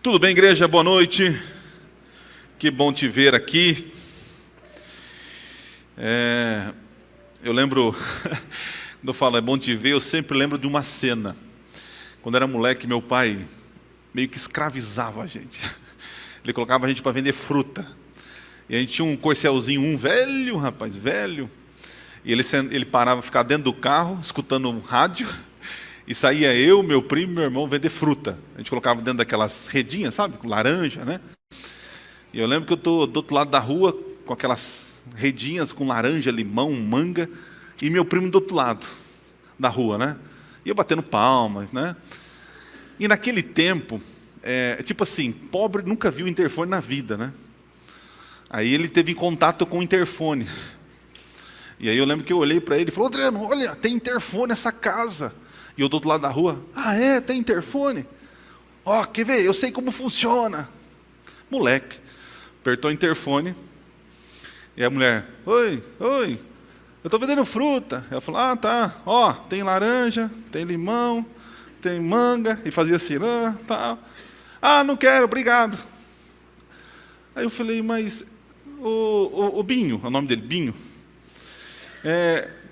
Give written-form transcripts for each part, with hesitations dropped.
Tudo bem, igreja? Boa noite. Que bom te ver aqui. Eu lembro, quando eu falo é bom te ver, eu sempre lembro de uma cena. Quando era moleque, meu pai meio que escravizava a gente. Ele colocava a gente para vender fruta. E a gente tinha um corcelzinho, velho, rapaz, velho. E ele parava, ficava dentro do carro, escutando um rádio. E saía eu, meu primo e meu irmão vender fruta. A gente colocava dentro daquelas redinhas, sabe? Com laranja, né? E eu lembro que eu estou do outro lado da rua, com aquelas redinhas com laranja, limão, manga. E meu primo do outro lado da rua, né? E eu batendo palmas, né? E naquele tempo, tipo assim, pobre nunca viu interfone na vida, né? Aí ele teve contato com o interfone. E aí eu lembro que eu olhei para ele e falei: Adriano, olha, tem interfone nessa casa. E eu do outro lado da rua: ah, tem interfone? Ó, quer ver? Eu sei como funciona. Moleque, apertou o interfone. E a mulher: oi, eu estou vendendo fruta. Ela falou: ah, tá, ó, tem laranja, tem limão, tem manga. E fazia assim: tá. Ah, não quero, obrigado. Aí eu falei: mas o Binho, é o nome dele, Binho,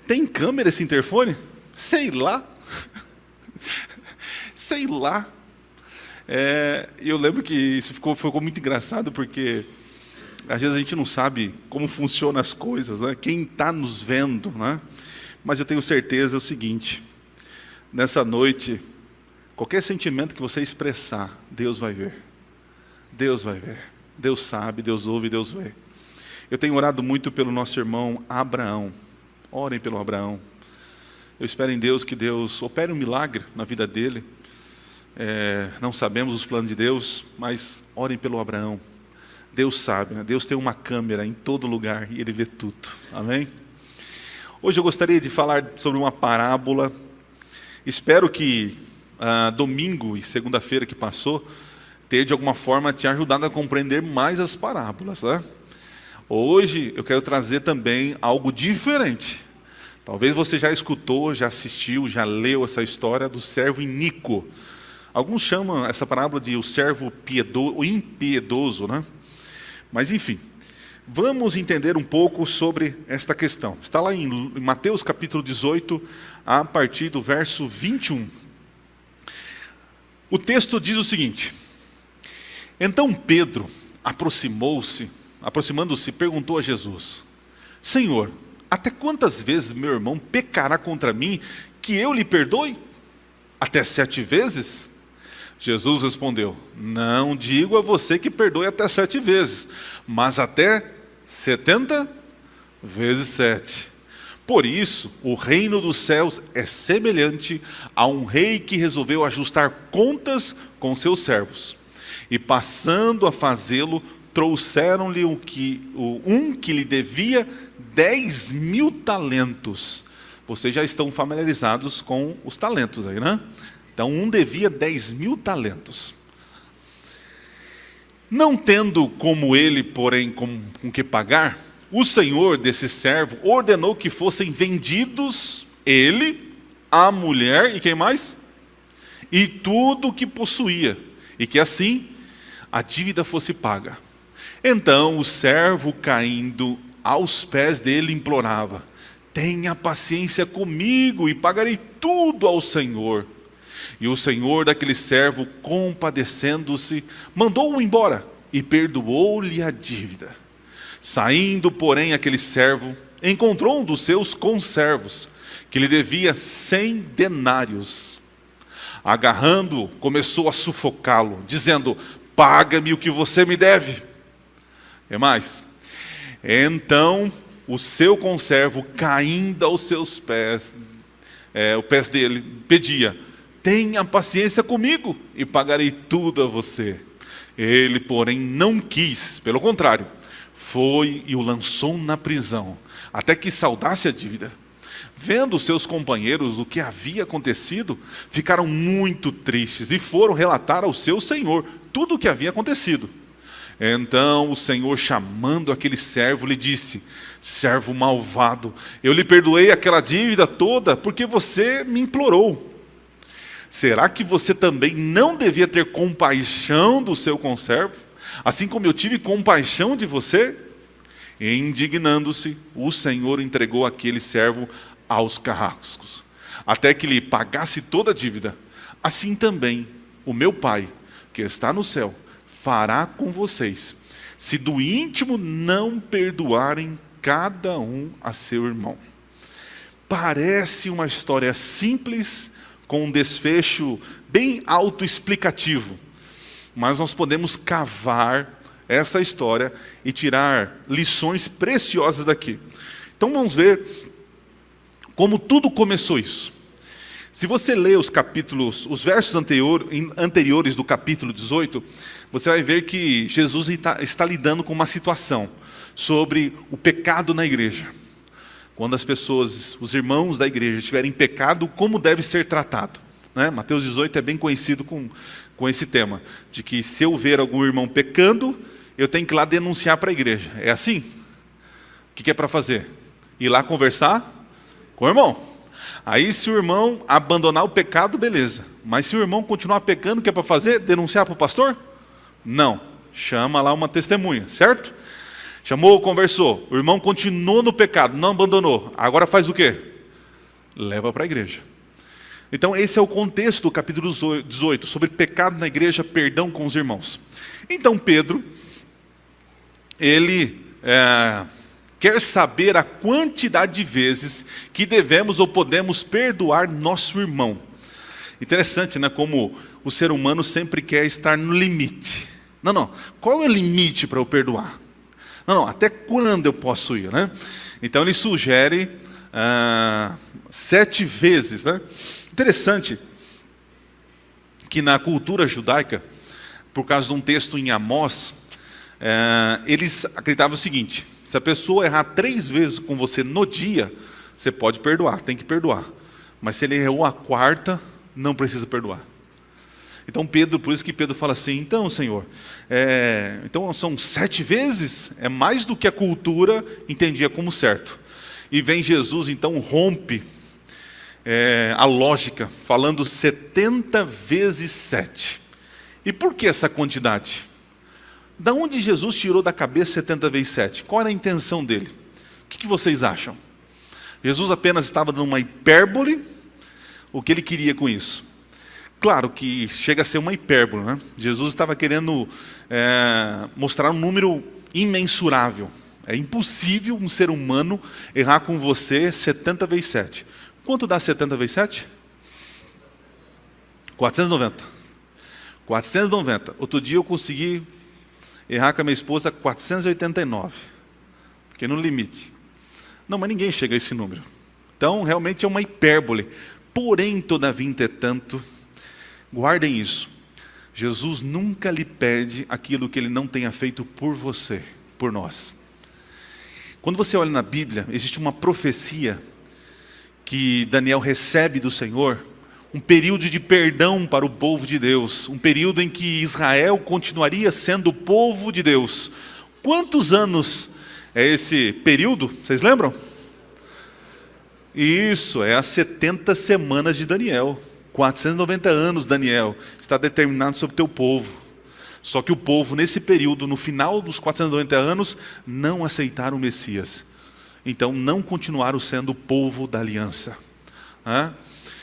tem câmera esse interfone? Sei lá. Sei lá. Eu lembro que isso ficou muito engraçado, porque às vezes a gente não sabe como funcionam as coisas, né? Quem está nos vendo, né? Mas eu tenho certeza, é o seguinte: nessa noite, qualquer sentimento que você expressar, Deus vai ver. Deus vai ver. Deus sabe, Deus ouve, Deus vê. Eu tenho orado muito pelo nosso irmão Abraão. Orem pelo Abraão. Eu espero em Deus que Deus opere um milagre na vida dele. Não sabemos os planos de Deus, mas orem pelo Abraão. Deus sabe, né? Deus tem uma câmera em todo lugar e Ele vê tudo. Amém? Hoje eu gostaria de falar sobre uma parábola. Espero que domingo e segunda-feira que passou ter de alguma forma te ajudado a compreender mais as parábolas, né? Hoje eu quero trazer também algo diferente. Talvez você já escutou, já assistiu, já leu essa história do servo iníquo. Alguns chamam essa parábola de o servo impiedoso, né? Mas enfim, vamos entender um pouco sobre esta questão. Está lá em Mateus capítulo 18, a partir do verso 21. O texto diz o seguinte: então Pedro, aproximando-se, perguntou a Jesus: Senhor, até quantas vezes meu irmão pecará contra mim, que eu lhe perdoe? Até 7 vezes? Jesus respondeu: não digo a você que perdoe até 7 vezes, mas até 70 vezes 7. Por isso, o reino dos céus é semelhante a um rei que resolveu ajustar contas com seus servos. E passando a fazê-lo, trouxeram-lhe um que lhe devia 10.000 talentos. Vocês já estão familiarizados com os talentos aí, né? Então, um devia 10.000 talentos. Não tendo como ele, porém, com que pagar, o senhor desse servo ordenou que fossem vendidos ele, a mulher e quem mais? E tudo o que possuía, e que assim a dívida fosse paga. Então o servo, caindo aos pés dele, implorava: tenha paciência comigo e pagarei tudo ao Senhor. E o senhor daquele servo, compadecendo-se, mandou-o embora e perdoou-lhe a dívida. Saindo, porém, aquele servo encontrou um dos seus conservos, que lhe devia 100 denários. Agarrando-o, começou a sufocá-lo, dizendo: paga-me o que você me deve. E mais, então o seu conservo, caindo aos seus pés, os pés dele, pedia: tenha paciência comigo e pagarei tudo a você. Ele, porém, não quis, pelo contrário, foi e o lançou na prisão, até que saldasse a dívida. Vendo seus companheiros o que havia acontecido, ficaram muito tristes e foram relatar ao seu senhor tudo o que havia acontecido. Então o senhor, chamando aquele servo, lhe disse: servo malvado, eu lhe perdoei aquela dívida toda porque você me implorou. Será que você também não devia ter compaixão do seu conservo, assim como eu tive compaixão de você? E indignando-se, o Senhor entregou aquele servo aos carrascos, até que lhe pagasse toda a dívida. Assim também o meu Pai, que está no céu, fará com vocês, se do íntimo não perdoarem cada um a seu irmão. Parece uma história simples, com um desfecho bem autoexplicativo, mas nós podemos cavar essa história e tirar lições preciosas daqui. Então vamos ver como tudo começou isso. Se você ler os versos anteriores do capítulo 18, você vai ver que Jesus está lidando com uma situação sobre o pecado na igreja. Quando as pessoas, os irmãos da igreja tiverem pecado, como deve ser tratado, né? Mateus 18 é bem conhecido com esse tema, de que se eu ver algum irmão pecando, eu tenho que ir lá denunciar para a igreja. É assim? O que é para fazer? Ir lá conversar com o irmão. Aí se o irmão abandonar o pecado, beleza. Mas se o irmão continuar pecando, o que é para fazer? Denunciar para o pastor? Não. Chama lá uma testemunha, certo? Chamou, conversou. O irmão continuou no pecado, não abandonou. Agora faz o quê? Leva para a igreja. Então esse é o contexto do capítulo 18, sobre pecado na igreja, perdão com os irmãos. Então Pedro, ele quer saber a quantidade de vezes que devemos ou podemos perdoar nosso irmão. Interessante, né? Como o ser humano sempre quer estar no limite. Não, qual é o limite para eu perdoar? Não, até quando eu posso ir, né? Então ele sugere 7 vezes, né? Interessante que na cultura judaica, por causa de um texto em Amós, eles acreditavam o seguinte: se a pessoa errar 3 vezes com você no dia, você pode perdoar, tem que perdoar. Mas se ele errou a 4ª, não precisa perdoar. Então Pedro, por isso que Pedro fala assim: então Senhor, então são 7 vezes, é mais do que a cultura entendia como certo. E vem Jesus, então rompe a lógica, falando 70 vezes 7. E por que essa quantidade? Da onde Jesus tirou da cabeça 70 vezes 7? Qual era a intenção dele? O que vocês acham? Jesus apenas estava dando uma hipérbole? O que ele queria com isso? Claro que chega a ser uma hipérbole, né? Jesus estava querendo mostrar um número imensurável. É impossível um ser humano errar com você 70 vezes 7. Quanto dá 70 vezes 7? 490. 490. Outro dia eu consegui errar com a minha esposa 489. Fiquei no limite. Não, mas ninguém chega a esse número. Então, realmente é uma hipérbole. Porém, todavia, entretanto, guardem isso. Jesus nunca lhe pede aquilo que ele não tenha feito por você, por nós. Quando você olha na Bíblia, existe uma profecia que Daniel recebe do Senhor, um período de perdão para o povo de Deus, um período em que Israel continuaria sendo o povo de Deus. Quantos anos é esse período? Vocês lembram? Isso, é as 70 semanas de Daniel. 490 anos, Daniel, está determinado sobre o teu povo. Só que o povo, nesse período, no final dos 490 anos, não aceitaram o Messias. Então, não continuaram sendo o povo da aliança.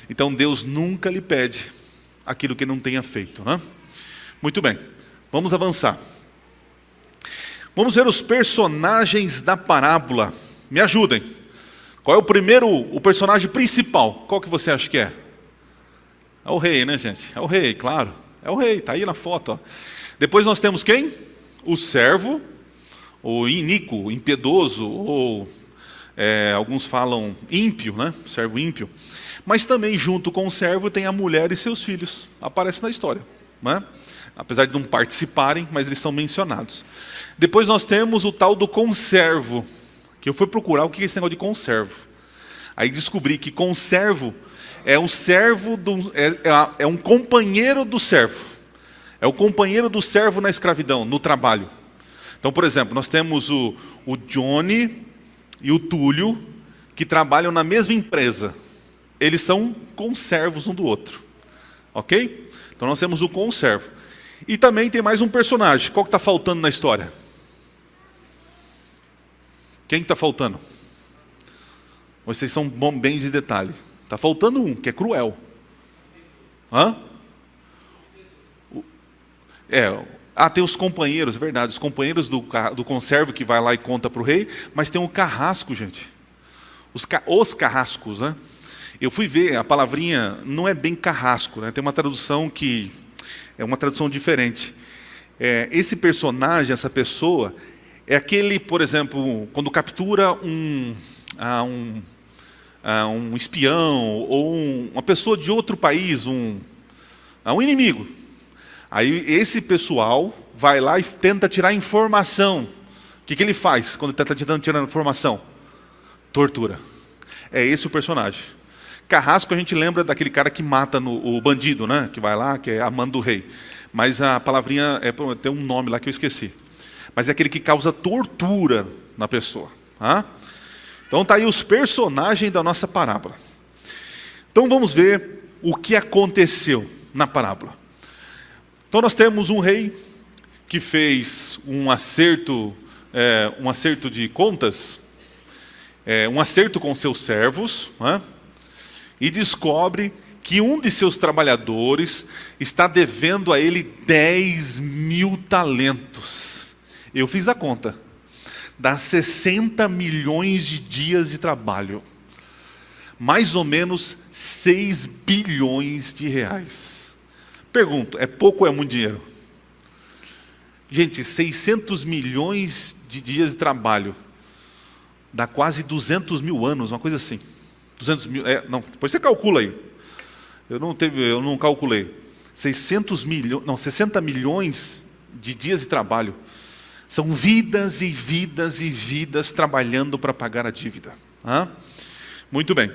Então, Deus nunca lhe pede aquilo que não tenha feito. Muito bem, vamos avançar. Vamos ver os personagens da parábola. Me ajudem. Qual é o personagem principal? Qual que você acha que é? É o rei, né, gente? É o rei, claro. É o rei, está aí na foto. Ó. Depois nós temos quem? O servo, o iníquo, o impiedoso, ou alguns falam ímpio, né? Servo ímpio. Mas também junto com o servo tem a mulher e seus filhos. Aparece na história, né? Apesar de não participarem, mas eles são mencionados. Depois nós temos o tal do conservo, que eu fui procurar o que é esse negócio de conservo. Aí descobri que conservo é um servo, é um companheiro do servo. É o companheiro do servo na escravidão, no trabalho. Então, por exemplo, nós temos o Johnny e o Túlio, que trabalham na mesma empresa. Eles são conservos um do outro. Ok? Então nós temos o conservo. E também tem mais um personagem. Qual que está faltando na história? Quem está faltando? Vocês são bem de detalhe. Está faltando um, que é cruel. Hã? Tem os companheiros, é verdade. Os companheiros do conservo que vai lá e conta para o rei. Mas tem um carrasco, gente. Os carrascos, né? Eu fui ver, a palavrinha não é bem carrasco, né? Tem uma tradução que é uma tradução diferente. Esse personagem, essa pessoa, é aquele, por exemplo, quando captura um espião ou uma pessoa de outro país, um inimigo. Aí esse pessoal vai lá e tenta tirar informação. O que ele faz quando está tirando informação? Tortura. É esse o personagem. Carrasco a gente lembra daquele cara que mata o bandido, né? Que vai lá, que é a mando do rei. Mas a palavrinha tem um nome lá que eu esqueci. Mas é aquele que causa tortura na pessoa. Tá? Então está aí os personagens da nossa parábola. Então vamos ver o que aconteceu na parábola. Então nós temos um rei que fez um acerto de contas, um acerto com seus servos, né? E descobre que um de seus trabalhadores está devendo a ele 10.000 talentos. Eu fiz a conta. Dá 60 milhões de dias de trabalho. Mais ou menos 6 bilhões de reais. Pergunto, é pouco ou é muito dinheiro? Gente, 600 milhões de dias de trabalho. Dá quase 200 mil anos, uma coisa assim. 200 mil, depois você calcula aí. Eu não calculei. 60 milhões de dias de trabalho. São vidas e vidas e vidas trabalhando para pagar a dívida. Muito bem.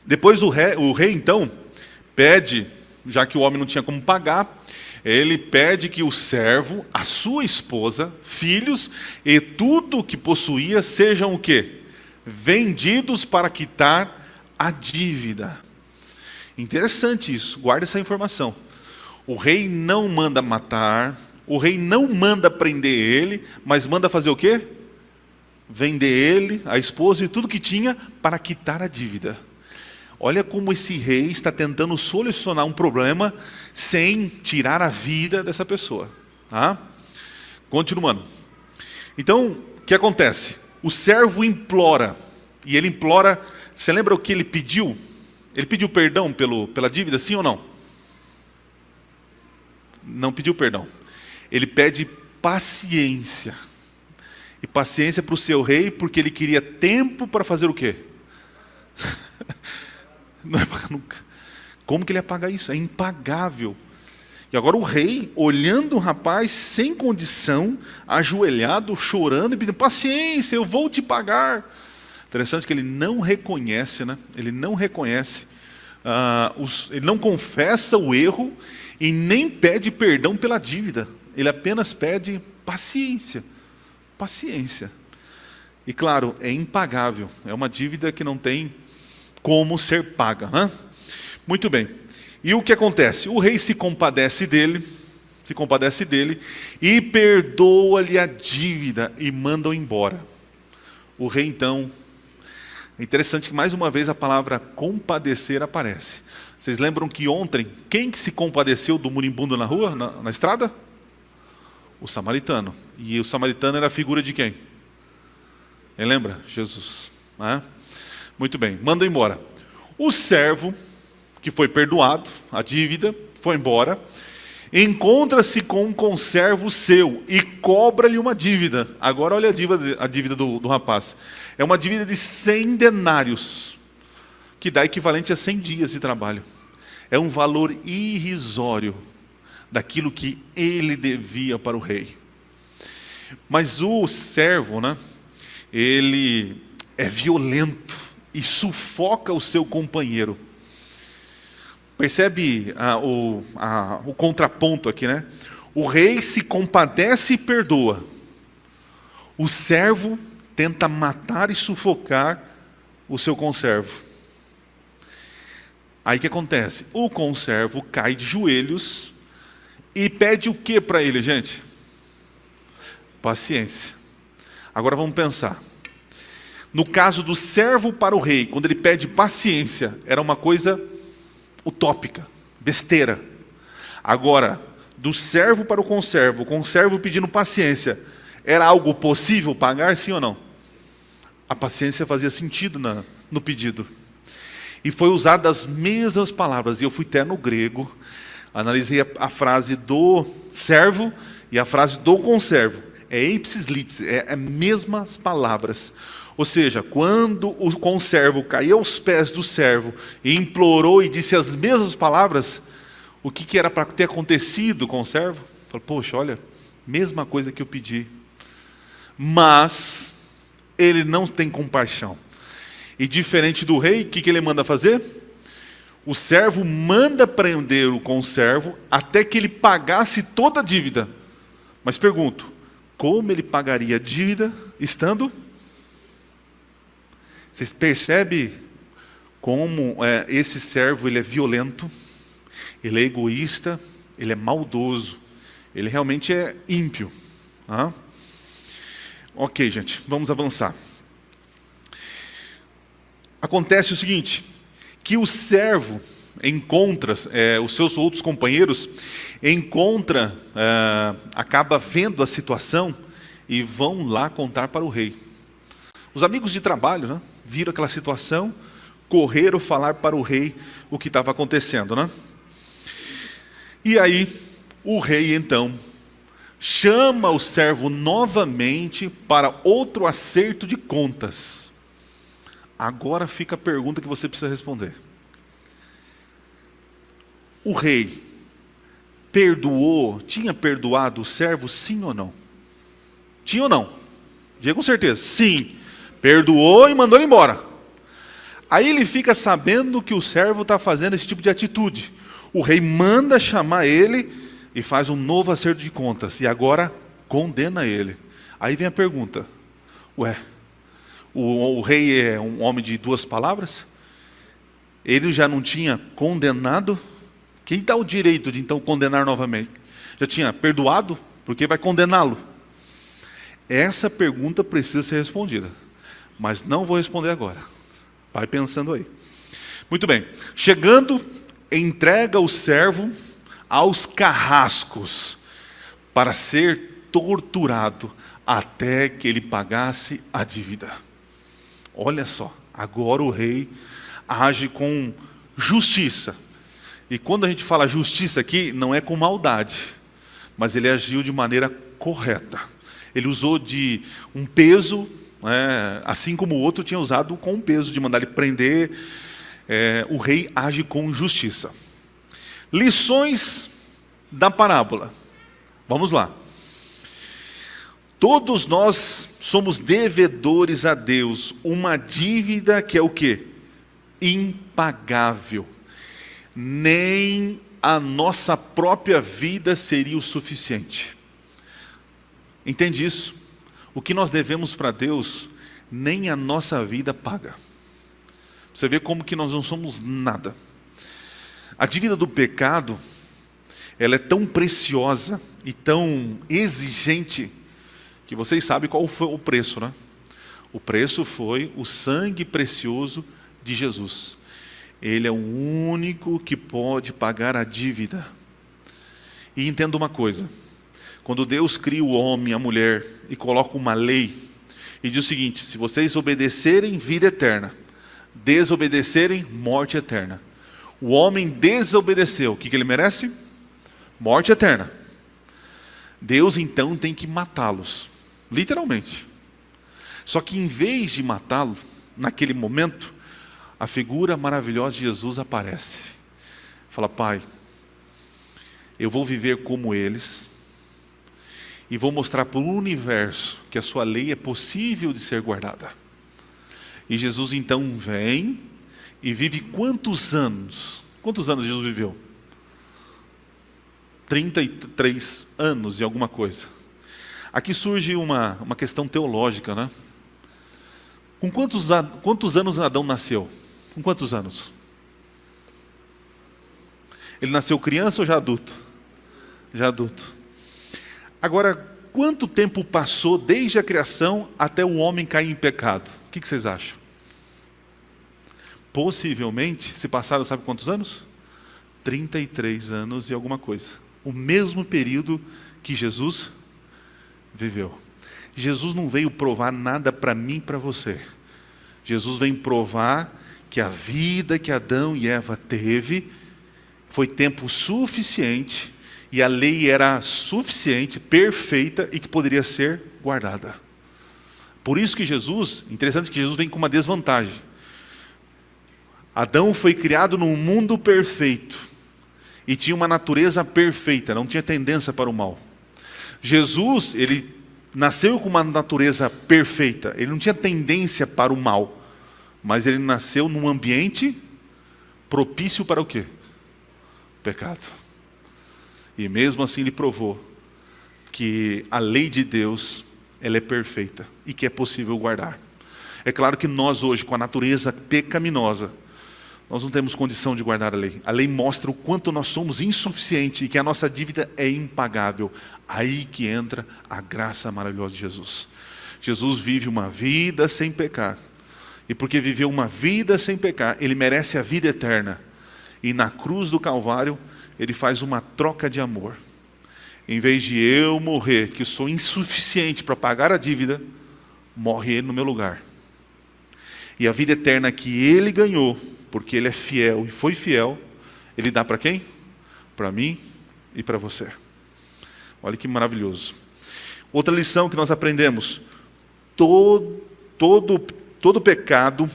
Depois o rei então pede, já que o homem não tinha como pagar, ele pede que o servo, a sua esposa, filhos e tudo o que possuía sejam o quê? Vendidos para quitar a dívida. Interessante isso, guarda essa informação. O rei não manda matar, o rei não manda prender ele, mas manda fazer o quê? Vender ele, a esposa e tudo que tinha para quitar a dívida. Olha como esse rei está tentando solucionar um problema sem tirar a vida dessa pessoa. Tá? Continuando. Então, o que acontece? O servo implora, e ele implora, você lembra o que ele pediu? Ele pediu perdão pela dívida, sim ou não? Não pediu perdão. Ele pede paciência. E paciência para o seu rei, porque ele queria tempo para fazer o quê? Não é pagar nunca. Como que ele ia pagar isso? É impagável. E agora o rei, olhando o rapaz sem condição, ajoelhado, chorando e pedindo, paciência, eu vou te pagar. Interessante que ele não reconhece, né? Ele não reconhece, ele não confessa o erro e nem pede perdão pela dívida. Ele apenas pede paciência. Paciência. E claro, é impagável. É uma dívida que não tem como ser paga. Né? Muito bem. E o que acontece? O rei se compadece dele e perdoa-lhe a dívida e manda-o embora. O rei então, é interessante que mais uma vez a palavra compadecer aparece. Vocês lembram que ontem, quem que se compadeceu do moribundo na rua, na estrada? O samaritano. E o samaritano era a figura de quem? Quem lembra? Jesus. Né? Muito bem, manda embora. O servo, que foi perdoado, a dívida, foi embora, encontra-se com um conservo seu e cobra-lhe uma dívida. Agora olha a dívida do rapaz. É uma dívida de 100 denários, que dá equivalente a 100 dias de trabalho. É um valor irrisório daquilo que ele devia para o rei. Mas o servo, né, ele é violento e sufoca o seu companheiro. Percebe o contraponto aqui, né? O rei se compadece e perdoa. O servo tenta matar e sufocar o seu conservo. Aí o que acontece? O conservo cai de joelhos e pede o que para ele, gente? Paciência. Agora vamos pensar. No caso do servo para o rei, quando ele pede paciência, era uma coisa utópica, besteira. Agora, do servo para o conservo pedindo paciência, era algo possível pagar, sim ou não? A paciência fazia sentido no pedido. E foi usada as mesmas palavras. E eu fui até no grego, analisei a frase do servo e a frase do conservo. É ipsis lipsis, é as mesmas palavras. Ou seja, quando o conservo caiu aos pés do servo e implorou e disse as mesmas palavras, o que era para ter acontecido com o servo? Falou, poxa, olha, mesma coisa que eu pedi. Mas ele não tem compaixão. E diferente do rei, o que ele manda fazer? O servo manda prender o conservo até que ele pagasse toda a dívida. Mas pergunto, como ele pagaria a dívida estando? Vocês percebem como esse servo ele é violento, ele é egoísta, ele é maldoso, ele realmente é ímpio. Ah? Ok, gente, vamos avançar. Acontece o seguinte, que o servo encontra, os seus outros companheiros, acaba vendo a situação e vão lá contar para o rei. Os amigos de trabalho, né, viram aquela situação, correram falar para o rei o que estava acontecendo, né? E aí, o rei então chama o servo novamente para outro acerto de contas. Agora fica a pergunta que você precisa responder. O rei tinha perdoado o servo, sim ou não? Tinha ou não? Diga com certeza, sim. Perdoou e mandou ele embora. Aí ele fica sabendo que o servo está fazendo esse tipo de atitude. O rei manda chamar ele e faz um novo acerto de contas. E agora condena ele. Aí vem a pergunta. O rei é um homem de duas palavras? Ele já não tinha condenado? Quem dá o direito de então condenar novamente? Já tinha perdoado? Porque vai condená-lo? Essa pergunta precisa ser respondida. Mas não vou responder agora. Vai pensando aí. Muito bem. Chegando, entrega o servo aos carrascos para ser torturado até que ele pagasse a dívida. Olha só, agora o rei age com justiça. E quando a gente fala justiça aqui, não é com maldade, mas ele agiu de maneira correta. Ele usou de um peso, assim como o outro tinha usado com um peso, de mandar ele prender. O rei age com justiça. Lições da parábola. Vamos lá. Todos nós somos devedores a Deus, uma dívida que é o quê? Impagável. Nem a nossa própria vida seria o suficiente. Entende isso? O que nós devemos para Deus, nem a nossa vida paga. Você vê como que nós não somos nada. A dívida do pecado, ela é tão preciosa e tão exigente, que vocês sabem qual foi o preço, né? O preço foi o sangue precioso de Jesus. Ele é o único que pode pagar a dívida. E entenda uma coisa, quando Deus cria o homem e a mulher e coloca uma lei, e diz o seguinte, se vocês obedecerem, vida eterna, desobedecerem, morte eterna. O homem desobedeceu, o que ele merece? Morte eterna. Deus então tem que matá-los, literalmente. Só que em vez de matá-lo, naquele momento, a figura maravilhosa de Jesus aparece. Fala, Pai, eu vou viver como eles, e vou mostrar para o universo que a sua lei é possível de ser guardada. E Jesus então vem e vive quantos anos? Quantos anos Jesus viveu? 33 anos e alguma coisa. Aqui surge uma questão teológica, né? Com quantos anos Adão nasceu? Com quantos anos? Ele nasceu criança ou já adulto? Já adulto. Agora, quanto tempo passou desde a criação até o homem cair em pecado? O que vocês acham? Possivelmente, se passaram, sabe quantos anos? 33 anos e alguma coisa. O mesmo período que Jesus viveu. Jesus não veio provar nada para mim e para você. Jesus veio provar que a vida que Adão e Eva teve foi tempo suficiente e a lei era suficiente, perfeita e que poderia ser guardada. Por isso que Jesus, interessante que Jesus vem com uma desvantagem. Adão foi criado num mundo perfeito e tinha uma natureza perfeita, não tinha tendência para o mal. Jesus, ele nasceu com uma natureza perfeita, ele não tinha tendência para o mal, mas ele nasceu num ambiente propício para o quê? Pecado. E mesmo assim ele provou que a lei de Deus, ela é perfeita e que é possível guardar. É claro que nós hoje, com a natureza pecaminosa, nós não temos condição de guardar a lei. A lei mostra o quanto nós somos insuficientes e que a nossa dívida é impagável. Aí que entra a graça maravilhosa de Jesus. Jesus vive uma vida sem pecar. E porque viveu uma vida sem pecar, ele merece a vida eterna. E na cruz do Calvário, ele faz uma troca de amor. Em vez de eu morrer, que sou insuficiente para pagar a dívida, morre ele no meu lugar. E a vida eterna que ele ganhou, porque ele é fiel e foi fiel, ele dá para quem? Para mim e para você. Olha que maravilhoso. Outra lição que nós aprendemos: todo pecado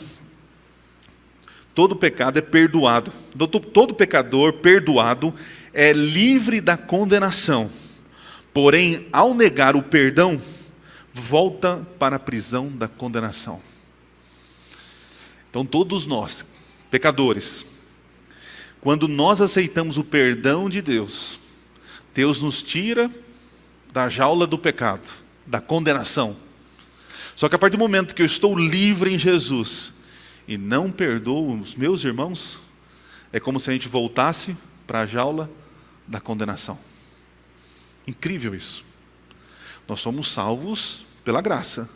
é perdoado. Todo pecador perdoado é livre da condenação. Porém, ao negar o perdão, volta para a prisão da condenação. Então, todos nós, pecadores, quando nós aceitamos o perdão de Deus, Deus nos tira da jaula do pecado, da condenação. Só que a partir do momento que eu estou livre em Jesus e não perdoo os meus irmãos, é como se a gente voltasse para a jaula da condenação. Incrível isso. Nós somos salvos pela graça,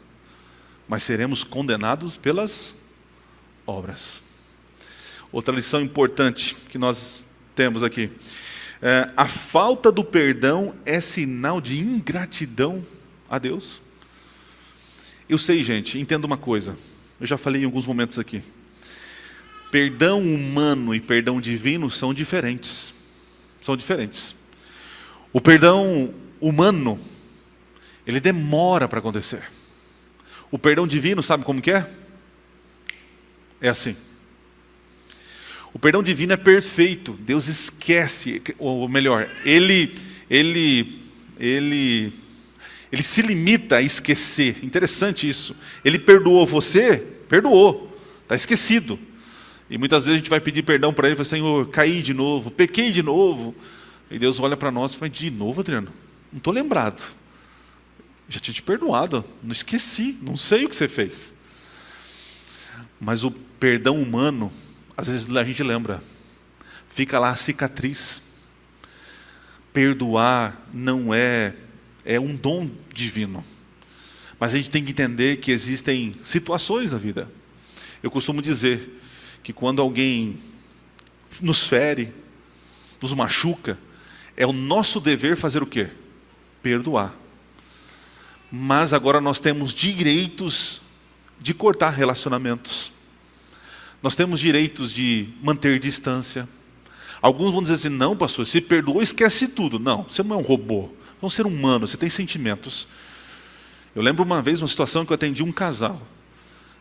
mas seremos condenados pelas obras. Outra lição importante que nós temos aqui: a falta do perdão é sinal de ingratidão a Deus. Eu sei, gente, entenda uma coisa, eu já falei em alguns momentos aqui. Perdão humano e perdão divino são diferentes. São diferentes. O perdão humano, ele demora para acontecer. O perdão divino, sabe como que é? É assim. O perdão divino é perfeito. Deus esquece, ou melhor, ele se limita a esquecer. Interessante isso. Ele perdoou você? Perdoou. Está esquecido. E muitas vezes a gente vai pedir perdão para ele e fala: Senhor, caí de novo, pequei de novo. E Deus olha para nós e fala: de novo, Adriano? Não estou lembrado. Já tinha te perdoado, não esqueci, não sei o que você fez. Mas o perdão humano, às vezes a gente lembra. Fica lá a cicatriz. Perdoar não é um dom divino. Mas a gente tem que entender que existem situações na vida. Eu costumo dizer que quando alguém nos fere, nos machuca, é o nosso dever fazer o quê? Perdoar. Mas agora nós temos direitos de cortar relacionamentos. Nós temos direitos de manter distância. Alguns vão dizer assim: não, pastor, se perdoou, esquece tudo. Não, você não é um robô, você é um ser humano, você tem sentimentos. Eu lembro uma vez uma situação que eu atendi um casal.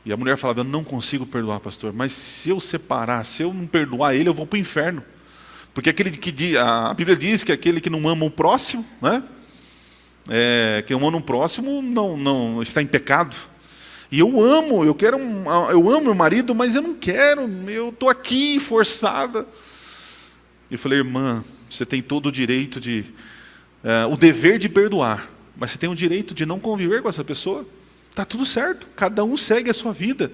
E a mulher falava: eu não consigo perdoar, pastor, mas se eu separar, se eu não perdoar ele, eu vou para o inferno. Porque a Bíblia diz que aquele que não ama o próximo, né? Que não ama o próximo não está em pecado. E eu amo meu marido, mas eu não quero, eu estou aqui forçada. Eu falei: irmã, você tem todo o direito o dever de perdoar, mas você tem o direito de não conviver com essa pessoa. Está tudo certo, cada um segue a sua vida.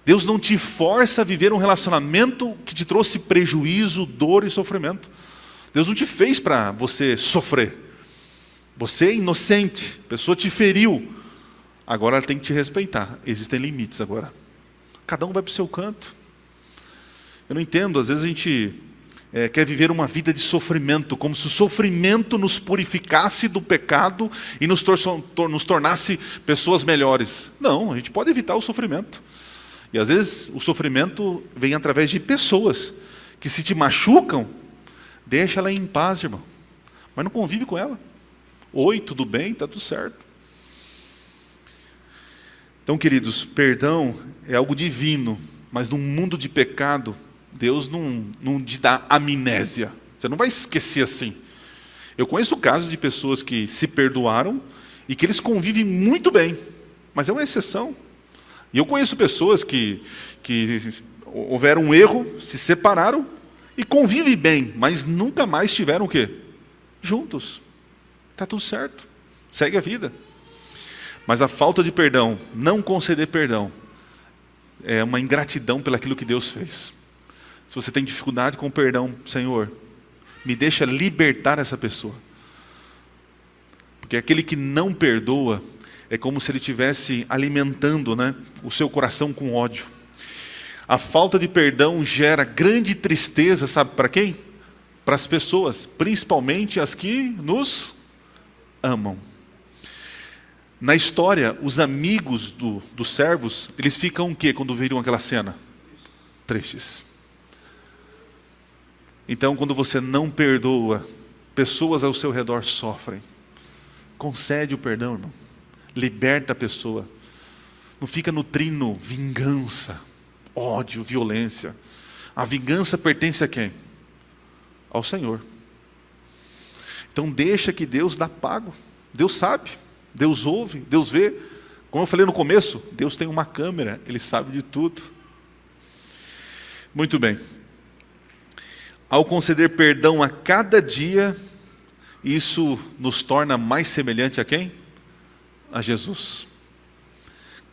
Deus não te força a viver um relacionamento que te trouxe prejuízo, dor e sofrimento. Deus não te fez para você sofrer. Você é inocente, a pessoa te feriu. Agora ela tem que te respeitar. Existem limites agora. Cada um vai para o seu canto. Eu não entendo, às vezes a gente quer viver uma vida de sofrimento, como se o sofrimento nos purificasse do pecado e nos tornasse pessoas melhores. Não, a gente pode evitar o sofrimento. E às vezes o sofrimento vem através de pessoas que, se te machucam, deixa ela em paz, irmão. Mas não convive com ela. Oi, tudo bem? Está tudo certo. Então, queridos, perdão é algo divino, mas num mundo de pecado, Deus não te dá amnésia. Você não vai esquecer assim. Eu conheço casos de pessoas que se perdoaram e que eles convivem muito bem, mas é uma exceção. E eu conheço pessoas que houveram um erro, se separaram e convivem bem, mas nunca mais tiveram o quê? Juntos. Está tudo certo. Segue a vida. Mas a falta de perdão, não conceder perdão, é uma ingratidão pelaquilo que Deus fez. Se você tem dificuldade com o perdão, Senhor, me deixa libertar essa pessoa. Porque aquele que não perdoa, é como se ele estivesse alimentando, o seu coração com ódio. A falta de perdão gera grande tristeza, sabe para quem? Para as pessoas, principalmente as que nos amam. Na história, os amigos dos servos, eles ficam o quê quando viram aquela cena? Tristes. Então, quando você não perdoa, pessoas ao seu redor sofrem. Concede o perdão, irmão. Liberta a pessoa. Não fica nutrindo vingança, ódio, violência. A vingança pertence a quem? Ao Senhor. Então deixa que Deus dá pago. Deus sabe, Deus ouve, Deus vê. Como eu falei no começo, Deus tem uma câmera, Ele sabe de tudo. Muito bem. Ao conceder perdão a cada dia, isso nos torna mais semelhante a quem? A Jesus.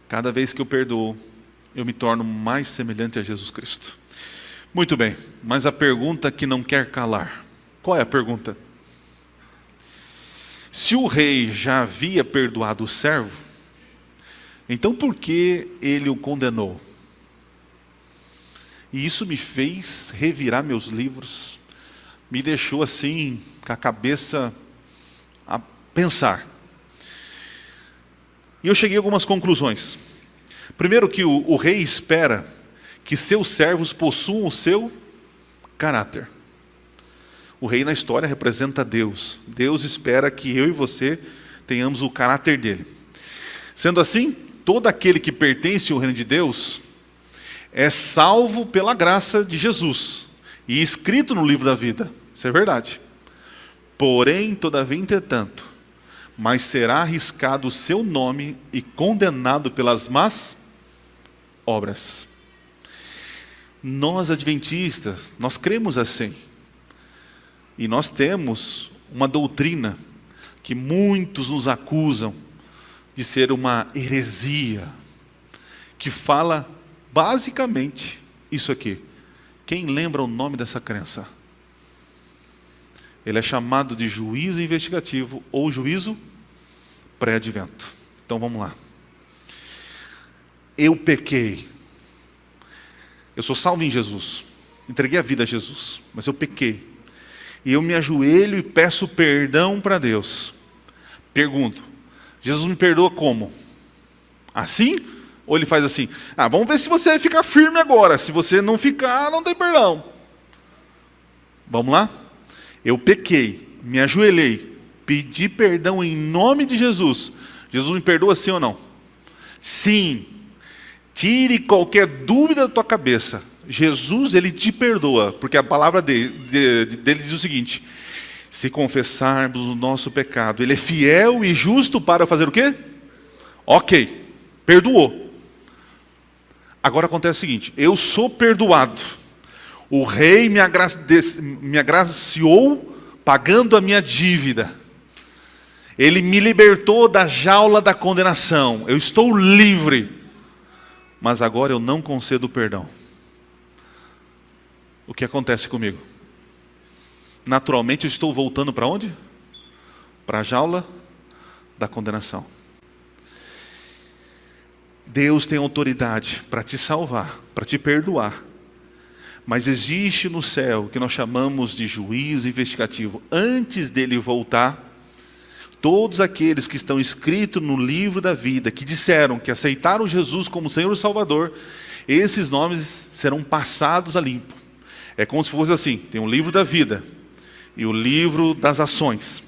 Cada vez que eu perdoo, eu me torno mais semelhante a Jesus Cristo. Muito bem, mas a pergunta que não quer calar. Qual é a pergunta? Se o rei já havia perdoado o servo, então por que ele o condenou? E isso me fez revirar meus livros, me deixou assim, com a cabeça a pensar. E eu cheguei a algumas conclusões. Primeiro, que o rei espera que seus servos possuam o seu caráter. O rei na história representa Deus. Deus espera que eu e você tenhamos o caráter dele. Sendo assim, todo aquele que pertence ao reino de Deus é salvo pela graça de Jesus e escrito no livro da vida. Isso é verdade. Porém, todavia, entretanto, mas será arriscado o seu nome e condenado pelas más obras. Nós adventistas, nós cremos assim. E nós temos uma doutrina que muitos nos acusam de ser uma heresia, que fala basicamente isso aqui. Quem lembra o nome dessa crença? Ele é chamado de juízo investigativo ou juízo pré-advento. Então vamos lá. Eu pequei. Eu sou salvo em Jesus. Entreguei a vida a Jesus. Mas eu pequei. E eu me ajoelho e peço perdão para Deus. Pergunto. Jesus me perdoa como? Assim? Ou ele faz assim? Vamos ver se você vai ficar firme agora. Se você não ficar, não tem perdão. Vamos lá? Eu pequei, me ajoelhei, pedi perdão em nome de Jesus. Jesus me perdoa sim ou não? Sim. Tire qualquer dúvida da tua cabeça. Jesus, ele te perdoa, porque a palavra dele diz o seguinte: se confessarmos o nosso pecado, ele é fiel e justo para fazer o quê? Ok, perdoou. Agora acontece o seguinte: eu sou perdoado. O rei me agraciou pagando a minha dívida. Ele me libertou da jaula da condenação. Eu estou livre. mas agora eu não concedo perdão. O que acontece comigo? Naturalmente eu estou voltando para onde? Para a jaula da condenação. Deus tem autoridade para te salvar, para te perdoar. Mas existe no céu o que nós chamamos de juízo investigativo. Antes dele voltar, todos aqueles que estão escritos no livro da vida, que disseram que aceitaram Jesus como Senhor e Salvador, esses nomes serão passados a limpo. É como se fosse assim, tem o livro da vida e o livro das ações.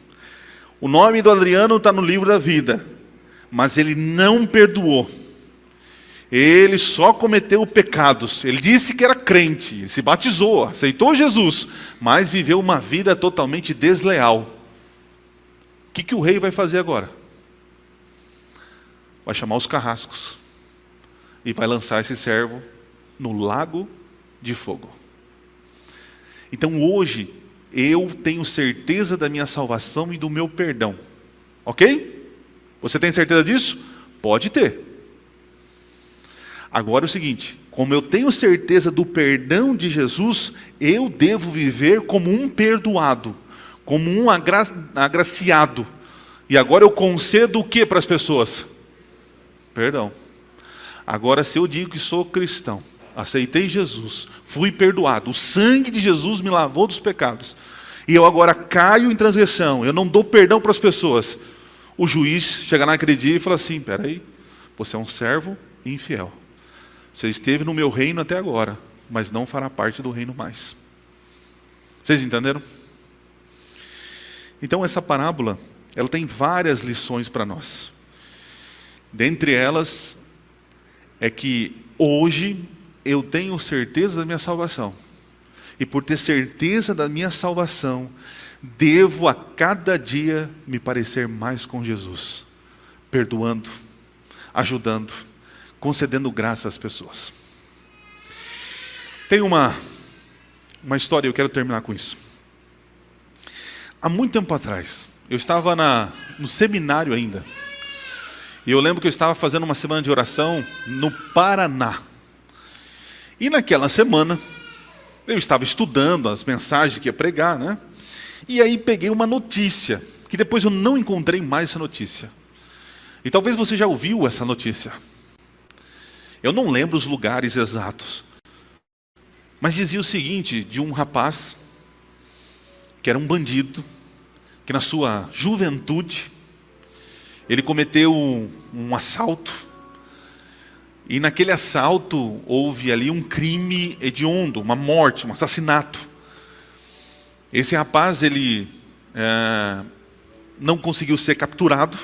O nome do Adriano está no livro da vida, mas ele não perdoou. Ele só cometeu pecados. Ele disse que era crente, se batizou, aceitou Jesus, mas viveu uma vida totalmente desleal. O que o rei vai fazer agora? Vai chamar os carrascos e vai lançar esse servo no lago de fogo. Então hoje eu tenho certeza da minha salvação e do meu perdão. Ok? Você tem certeza disso? Pode ter. Agora é o seguinte, como eu tenho certeza do perdão de Jesus, eu devo viver como um perdoado, como um agraciado. E agora eu concedo o que para as pessoas? Perdão. Agora se eu digo que sou cristão, aceitei Jesus, fui perdoado, o sangue de Jesus me lavou dos pecados, e eu agora caio em transgressão, eu não dou perdão para as pessoas, o juiz chega naquele dia e fala assim, peraí, você é um servo infiel. Você esteve no meu reino até agora, mas não fará parte do reino mais. Vocês entenderam? Então essa parábola, ela tem várias lições para nós. Dentre elas, é que hoje eu tenho certeza da minha salvação. E por ter certeza da minha salvação, devo a cada dia me parecer mais com Jesus. Perdoando, ajudando, concedendo graça às pessoas. Tem uma história, eu quero terminar com isso. Há muito tempo atrás, eu estava no seminário ainda. E eu lembro que eu estava fazendo uma semana de oração no Paraná. E naquela semana, eu estava estudando as mensagens que ia pregar, né? E aí peguei uma notícia, que depois eu não encontrei mais essa notícia. E talvez você já ouviu essa notícia. Eu não lembro os lugares exatos. Mas dizia o seguinte, de um rapaz, que era um bandido, que na sua juventude, ele cometeu um assalto, e naquele assalto houve ali um crime hediondo, uma morte, um assassinato. Esse rapaz, ele não conseguiu ser capturado,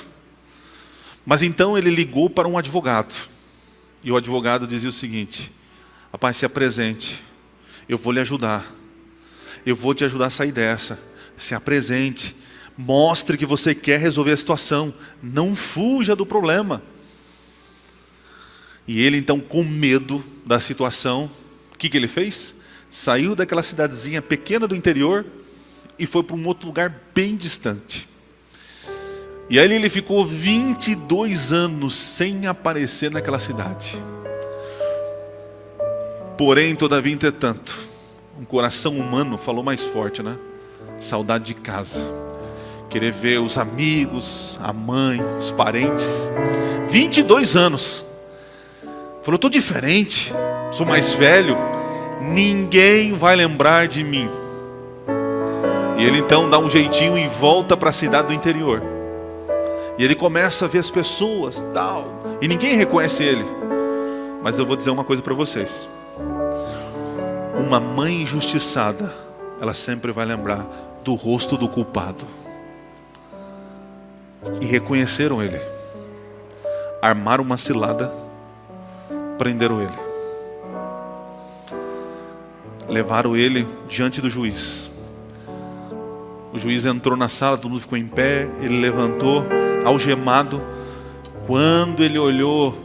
mas então ele ligou para um advogado. E o advogado dizia o seguinte, rapaz, se apresente, eu vou lhe ajudar. Eu vou te ajudar a sair dessa. Se apresente, mostre que você quer resolver a situação. Não fuja do problema. E ele então, com medo da situação, o que ele fez? Saiu daquela cidadezinha pequena do interior e foi para um outro lugar bem distante. E aí ele ficou 22 anos sem aparecer naquela cidade. Porém, todavia, entretanto, um coração humano falou mais forte, né? Saudade de casa. Querer ver os amigos, a mãe, os parentes. 22 anos. Falou, estou diferente, sou mais velho, ninguém vai lembrar de mim. E ele então dá um jeitinho e volta para a cidade do interior. E ele começa a ver as pessoas, tal, e ninguém reconhece ele. Mas eu vou dizer uma coisa para vocês. Uma mãe injustiçada, ela sempre vai lembrar do rosto do culpado. E reconheceram ele. Armaram uma cilada, prenderam ele. Levaram ele diante do juiz. O juiz entrou na sala, todo mundo ficou em pé, ele levantou, algemado. Quando ele olhou,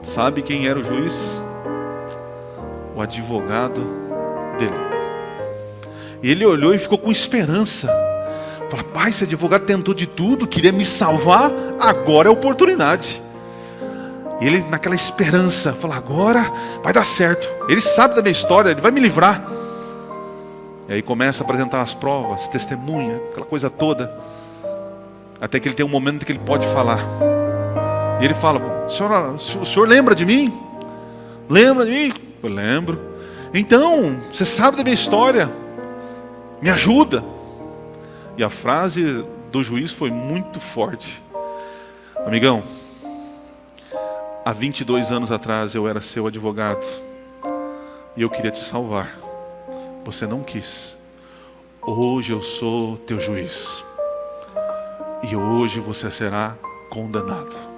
sabe quem era o juiz? O advogado dele. E ele olhou e ficou com esperança. Fala, pai, esse advogado tentou de tudo, queria me salvar, agora é a oportunidade. E ele naquela esperança, fala, agora vai dar certo. Ele sabe da minha história, ele vai me livrar. E aí começa a apresentar as provas, testemunha, aquela coisa toda. Até que ele tem um momento que ele pode falar. E ele fala, o senhor lembra de mim? Lembra de mim? Eu lembro. Então, você sabe da minha história. Me ajuda. E a frase do juiz foi muito forte. Amigão, há 22 anos atrás eu era seu advogado. E eu queria te salvar. Você não quis. Hoje eu sou teu juiz. E hoje você será condenado.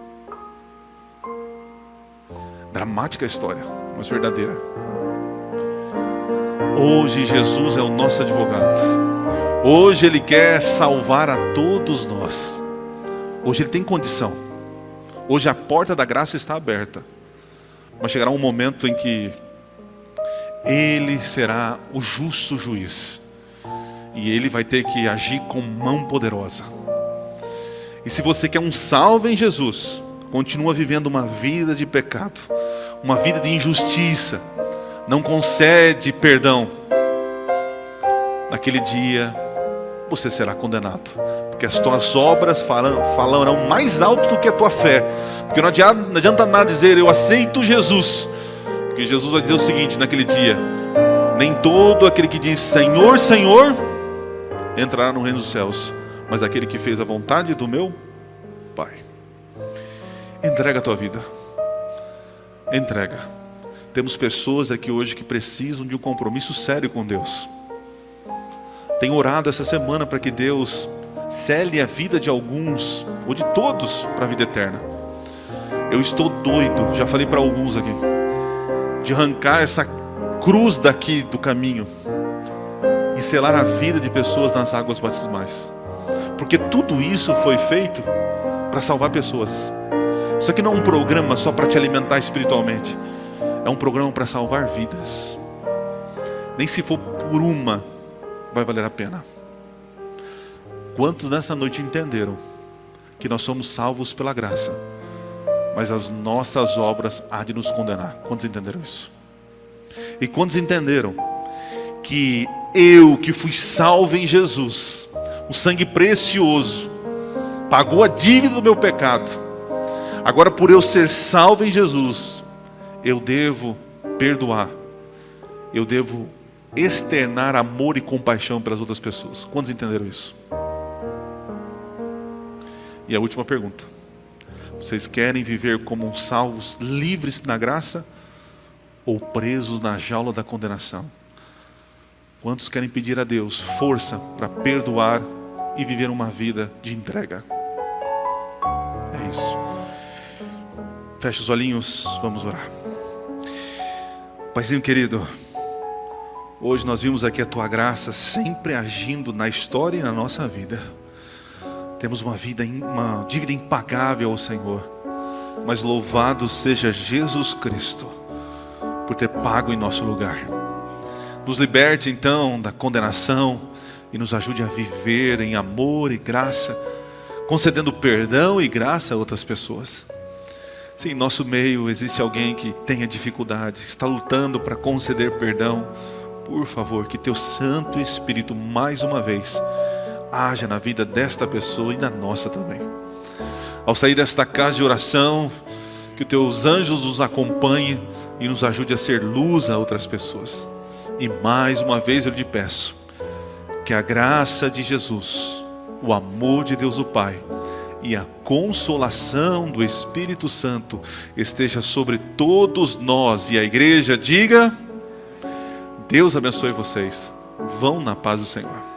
Dramática a história, mas verdadeira. Hoje Jesus é o nosso advogado. Hoje Ele quer salvar a todos nós. Hoje Ele tem condição. Hoje a porta da graça está aberta. Mas chegará um momento em que Ele será o justo juiz. E Ele vai ter que agir com mão poderosa. E se você quer um salvo em Jesus, continua vivendo uma vida de pecado, uma vida de injustiça, não concede perdão, naquele dia você será condenado, porque as tuas obras falarão mais alto do que a tua fé. Porque não adianta nada dizer eu aceito Jesus, porque Jesus vai dizer o seguinte naquele dia: nem todo aquele que diz Senhor, Senhor entrará no reino dos céus, mas aquele que fez a vontade do meu Pai. Entrega a tua vida. Entrega. Temos pessoas aqui hoje que precisam de um compromisso sério com Deus. Tenho orado essa semana para que Deus cele a vida de alguns, ou de todos, para a vida eterna. Eu estou doido, já falei para alguns aqui, de arrancar essa cruz daqui do caminho e selar a vida de pessoas nas águas batismais. Porque tudo isso foi feito para salvar pessoas. Isso aqui não é um programa só para te alimentar espiritualmente. É um programa para salvar vidas. Nem se for por uma, vai valer a pena. Quantos nessa noite entenderam que nós somos salvos pela graça, mas as nossas obras há de nos condenar? Quantos entenderam isso? E quantos entenderam que eu, que fui salvo em Jesus, o sangue precioso, pagou a dívida do meu pecado. Agora, por eu ser salvo em Jesus, eu devo perdoar. Eu devo externar amor e compaixão pelas outras pessoas. Quantos entenderam isso? E a última pergunta: vocês querem viver como salvos, livres na graça, ou presos na jaula da condenação? Quantos querem pedir a Deus força para perdoar e viver uma vida de entrega? É isso. Feche os olhinhos, vamos orar. Paizinho querido, hoje nós vimos aqui a Tua graça sempre agindo na história e na nossa vida. Temos uma dívida impagável ao Senhor, mas louvado seja Jesus Cristo por ter pago em nosso lugar. Nos liberte então da condenação e nos ajude a viver em amor e graça, concedendo perdão e graça a outras pessoas. Se em nosso meio existe alguém que tenha dificuldade, está lutando para conceder perdão, por favor, que Teu Santo Espírito mais uma vez haja na vida desta pessoa e na nossa também. Ao sair desta casa de oração, que os Teus anjos nos acompanhem e nos ajude a ser luz a outras pessoas. E mais uma vez eu lhe peço que a graça de Jesus, o amor de Deus o Pai e a consolação do Espírito Santo esteja sobre todos nós. E a igreja diga: Deus abençoe vocês. Vão na paz do Senhor.